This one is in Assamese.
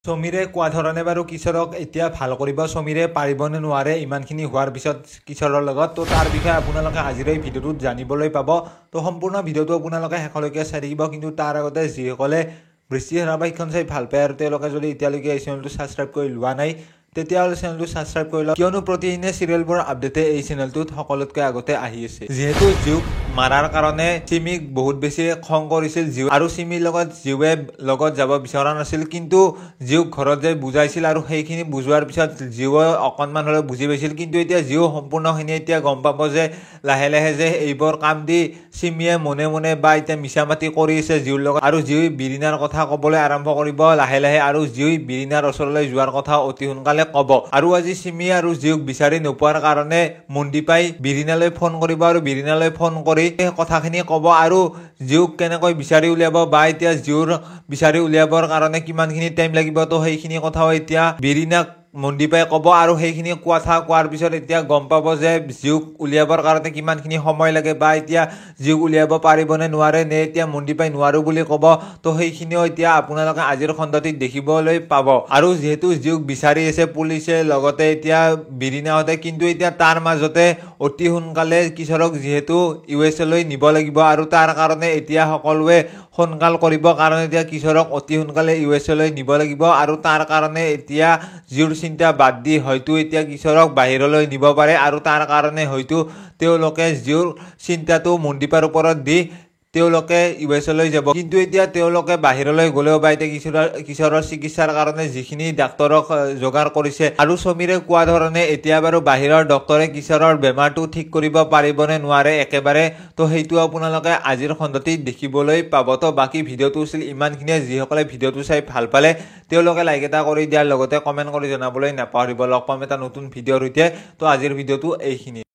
সমীৰে কোৱা ধৰণে বাৰু কিশোৰক এতিয়া ভাল কৰিব সমীৰে পাৰিবনে নোৱাৰে ইমানখিনি হোৱাৰ পিছত কিশোৰৰ লগত তো তাৰ বিষয়ে আপোনালোকে আজিৰ এই ভিডিঅ'টোত জানিবলৈ পাব। তো সম্পূৰ্ণ ভিডিঅ'টো আপোনালোকে শেষলৈকে চাই থাকিব। কিন্তু তাৰ আগতে যিসকলে বৃষ্টি ধাৰাবাহিকখন চাই ভাল পায় আৰু তেওঁলোকে যদি এতিয়ালৈকে এই চেনেলটো ছাবস্ক্ৰাইব কৰি লোৱা নাই তেতিয়াহ'লে চেনেলটো ছাবস্ক্ৰাইব কৰি লওক, কিয়নো প্ৰতিদিনে চিৰিয়েলবোৰৰ আপডেটে এই চেনেলটোত সকলোতকৈ আগতে আহি আছে। যিহেতু জীওক মাৰাৰ কাৰণে চিমিক বহুত বেছি খং কৰিছিল জীউ, আৰু চিমিৰ লগত জীৱে লগত যাব বিচৰা নাছিল, কিন্তু জীওক ঘৰত যাই বুজাইছিল আৰু সেইখিনি বুজোৱাৰ পিছত জীৱে অকণমান হ'লেও বুজি পাইছিল। কিন্তু এতিয়া জীও সম্পূৰ্ণখিনি এতিয়া গম পাব যে লাহে লাহে যে এইবোৰ কাম দি চিমিয়ে মনে মনে বা এতিয়া মিছামাতি কৰি আছে জীউৰ লগত, আৰু জীউ বিৰিনাৰ কথা ক'বলৈ আৰম্ভ কৰিব লাহে লাহে, আৰু জীউ বিৰিনাৰ ওচৰলৈ যোৱাৰ কথা অতি সোনকালে ক'ব। আৰু আজি চিমি আৰু জীওক বিচাৰি নোপোৱাৰ কাৰণে মনদীপাই বিৰিনালৈ ফোন কৰিব আৰু বিৰিনালৈ ফোন কৰি কথাখিনি ক'ব আৰু জীওক কেনেকৈ বিচাৰি উলিয়াব বা এতিয়া জীউৰ বিচাৰি উলিয়াবৰ কাৰণে কিমানখিনি টাইম লাগিব, তো সেইখিনি কথাও এতিয়া বিৰিনাক মনদীপাই ক'ব। আৰু সেইখিনি কথা কোৱাৰ পিছত এতিয়া গম পাব যে জীওক উলিয়াবৰ কাৰণে কিমানখিনি সময় লাগে বা এতিয়া জীওক উলিয়াব পাৰিবনে নোৱাৰে, নে এতিয়া মনদীপাই নোৱাৰো বুলি ক'ব। তো সেইখিনিও এতিয়া আপোনালোকে আজিৰ খণ্ডটিত দেখিবলৈ পাব। আৰু যিহেতু জীওক বিচাৰি আছে পুলিচে লগতে এতিয়া বিৰিনাহঁতে, কিন্তু এতিয়া তাৰ মাজতে অতি সোনকালে কিশোৰক যিহেতু USA লৈ নিব লাগিব আৰু তাৰ কাৰণে এতিয়া সকলোৱে সোনকাল কৰিব, কাৰণ এতিয়া কিশোৰক অতি সোনকালে USA লৈ নিব লাগিব। আৰু তাৰ কাৰণে এতিয়া জীউৰ চিন্তা বাদ দি হয়তো এতিয়া কিশোৰক বাহিৰলৈ নিব পাৰে, আৰু তাৰ কাৰণে হয়তো তেওঁলোকে জীউৰ চিন্তাটো মনদীপাৰ ওপৰত দি তেওঁলোকে USA লৈ যাব। কিন্তু এতিয়া তেওঁলোকে বাহিৰলৈ গ'লেও বা এতিয়া কিশোৰৰ চিকিৎসাৰ কাৰণে যিখিনি ডাক্তৰক যোগাৰ কৰিছে, আৰু সমীৰে কোৱা ধৰণে এতিয়া বাৰু বাহিৰৰ ডক্তৰে কিশোৰৰ বেমাৰটো ঠিক কৰিব পাৰিবনে নোৱাৰে একেবাৰে, তো সেইটো আপোনালোকে আজিৰ খণ্ডটিত দেখিবলৈ পাব। তো বাকী ভিডিঅ'টো আছিল ইমানখিনিয়ে। যিসকলে ভিডিঅ'টো চাই ভাল পালে তেওঁলোকে লাইক এটা কৰি দিয়াৰ লগতে কমেণ্ট কৰি জনাবলৈ নাপাহৰিব। লগ পাম এটা নতুন ভিডিঅ'ৰ সৈতে। তো আজিৰ ভিডিঅ'টো এইখিনি।